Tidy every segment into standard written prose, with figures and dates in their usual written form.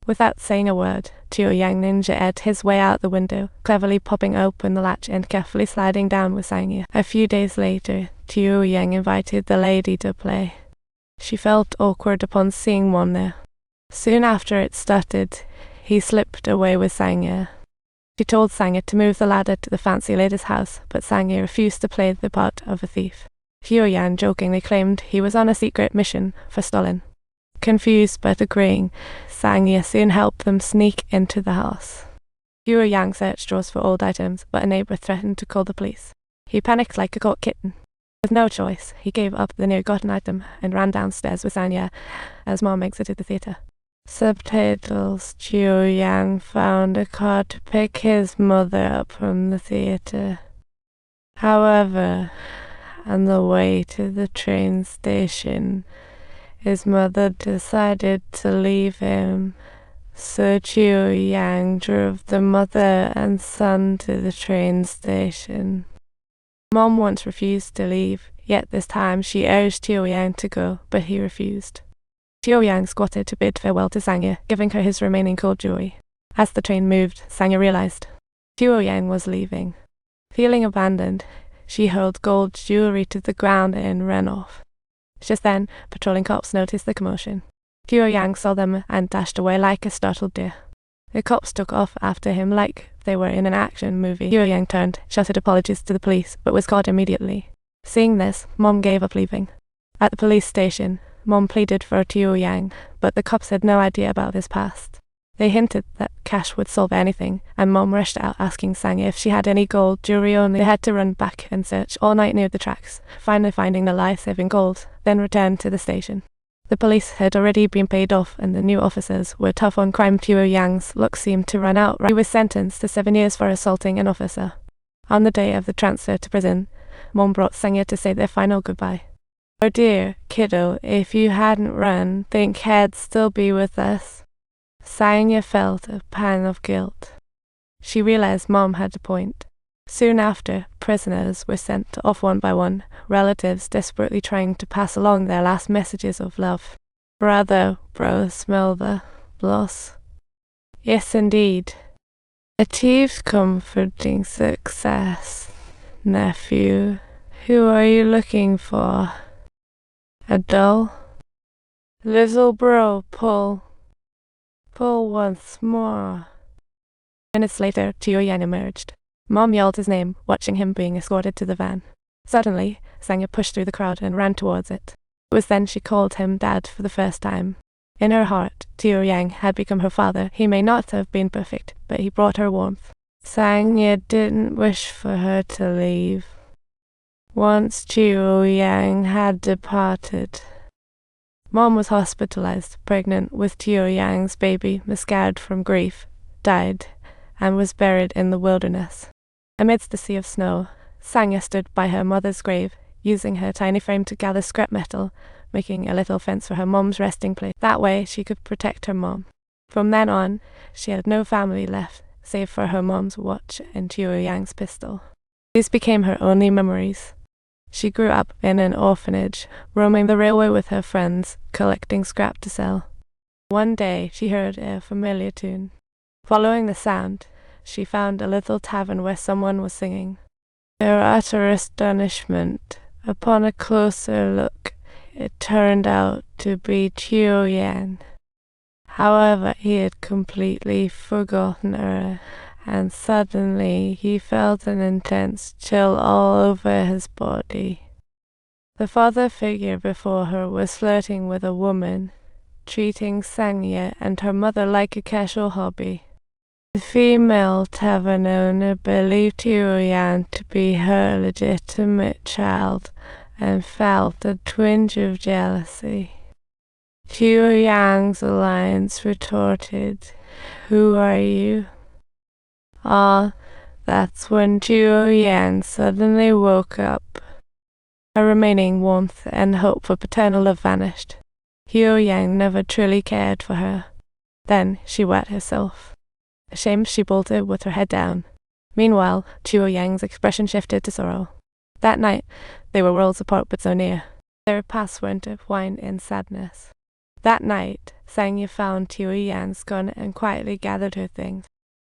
Without saying a word, Chiu Yang ninja-ed his way out the window, cleverly popping open the latch and carefully sliding down with Sangye. A few days later, Chiu Yang invited the lady to play. She felt awkward upon seeing Mom there. Soon after it started, he slipped away with Sangye. She told Sangye to move the ladder to the fancy lady's house, but Sangye refused to play the part of a thief. Chiu Yang jokingly claimed he was on a secret mission for Stalin. Confused but agreeing, Sangye soon helped them sneak into the house. Chiu Yang searched drawers for old items, but a neighbor threatened to call the police. He panicked like a caught kitten. With no choice, he gave up the near-gotten item and ran downstairs with Sangye as Mom exited the theater. Subtitles. Chiu Yang found a car to pick his mother up from the theater. However, on the way to the train station, his mother decided to leave him, so Chiu Yang drove the mother and son to the train station. Mom once refused to leave, yet this time she urged Chiu Yang to go, but he refused. Chiu Yang squatted to bid farewell to Sangye, giving her his remaining gold jewelry. As the train moved, Sangye realized Chiu Yang was leaving. Feeling abandoned, she hurled gold jewelry to the ground and ran off. Just then, patrolling cops noticed the commotion. Chiu Yang saw them and dashed away like a startled deer. The cops took off after him like they were in an action movie. Chiu Yang turned, shouted apologies to the police, but was caught immediately. Seeing this, Mom gave up leaving. At the police station, Mom pleaded for Chiu Yang, but the cops had no idea about his past. They hinted that cash would solve anything, and Mom rushed out asking Sangye if she had any gold jewelry only. They had to run back and search all night near the tracks, finally finding the life-saving gold, then returned to the station. The police had already been paid off, and the new officers were tough on crime. Chiu Yang's luck seemed to run out. He was sentenced to 7 years for assaulting an officer. On the day of the transfer to prison, Mom brought Sangye to say their final goodbye. "Oh dear, kiddo, if you hadn't run, think He'd still be with us?" Sangye felt a pang of guilt. She realized Mom had a point. Soon after, prisoners were sent off one by one, relatives desperately trying to pass along their last messages of love. "Brother, bro, smell the bloss." Yes, indeed. Achieved comforting success. Nephew, who are you looking for? A doll? Little bro, pull. Pull once more. Minutes later, Chiu Yang emerged. Mom yelled his name, watching him being escorted to the van. Suddenly, Sangye pushed through the crowd and ran towards it. It was then she called him Dad for the first time. In her heart, Chiu Yang had become her father. He may not have been perfect, but he brought her warmth. Sangye didn't wish for her to leave. Once Chiu Yang had departed. Mom was hospitalized, pregnant with Chiu Yang's baby, miscarried from grief, died, and was buried in the wilderness. Amidst the sea of snow, Sangye stood by her mother's grave, using her tiny frame to gather scrap metal, making a little fence for her mom's resting place. That way she could protect her mom. From then on, she had no family left, save for her mom's watch and Chiu Yang's pistol. These became her only memories. She grew up in an orphanage, roaming the railway with her friends, collecting scrap to sell. One day she heard a familiar tune. Following the sound, she found a little tavern where someone was singing. To her utter astonishment, upon a closer look, it turned out to be Chiu Yang. However, he had completely forgotten her, and suddenly he felt an intense chill all over his body. The father figure before her was flirting with a woman, treating Sangye and her mother like a casual hobby. The female tavern owner believed Chiu Yang to be her legitimate child and felt a twinge of jealousy. Chiu Yang's alliance retorted, "Who are you?" That's when Chiu Yang suddenly woke up. Her remaining warmth and hope for paternal love vanished. Chiu Yang never truly cared for her. Then she wet herself. Ashamed, she bolted with her head down. Meanwhile, Chiu Yang's expression shifted to sorrow. That night, they were worlds apart but so near. Their paths were intertwined in sadness. That night, Sanya found Tio Yang's gun and quietly gathered her things.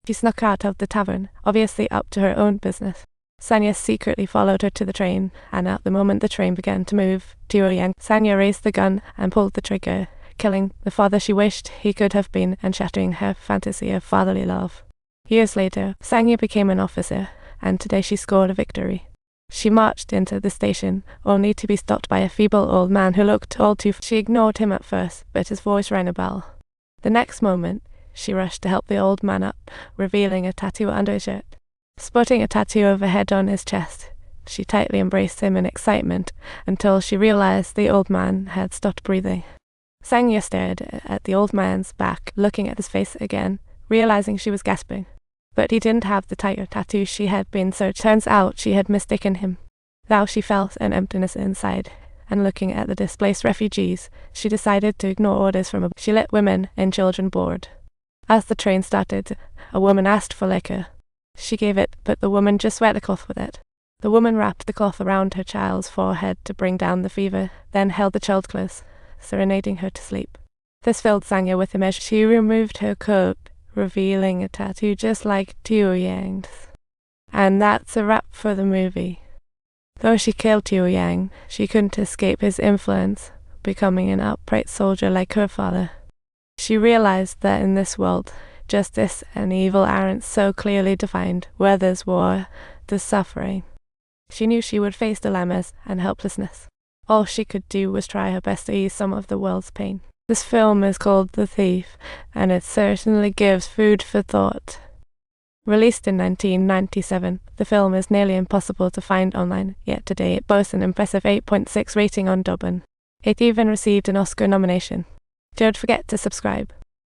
She snuck out of the tavern, obviously up to her own business. Sanya secretly followed her to the train, and at the moment the train began to move, Tio Yang, Sanya raised the gun and pulled the trigger, killing the father she wished he could have been and shattering her fantasy of fatherly love. Years later, Sanya became an officer, and today she scored a victory. She marched into the station, only to be stopped by a feeble old man who looked all too. She ignored him at first, but his voice rang a bell. The next moment, she rushed to help the old man up, revealing a tattoo under his shirt. Spotting a tattoo overhead on his chest, she tightly embraced him in excitement until she realized the old man had stopped breathing. Sanya stared at the old man's back, looking at his face again, realizing she was gasping. But he didn't have the tighter tattoo she had been searching. Turns out she had mistaken him. Now she felt an emptiness inside, and looking at the displaced refugees, she decided to ignore orders from above. She let women and children board. As the train started, a woman asked for liquor. She gave it, but the woman just wet the cloth with it. The woman wrapped the cloth around her child's forehead to bring down the fever, then held the child close, serenading her to sleep. This filled Sanya with immeasurable. She removed her coat, revealing a tattoo just like Tio Yang's. And that's a wrap for the movie. Though she killed Tio Yang, she couldn't escape his influence, becoming an upright soldier like her father. She realized that in this world, justice and evil aren't so clearly defined. Where there's war, there's suffering. She knew she would face dilemmas and helplessness. All she could do was try her best to ease some of the world's pain. This film is called The Thief, and it certainly gives food for thought. Released in 1997, the film is nearly impossible to find online, yet today it boasts an impressive 8.6 rating on Douban. It even received an Oscar nomination. Don't forget to subscribe.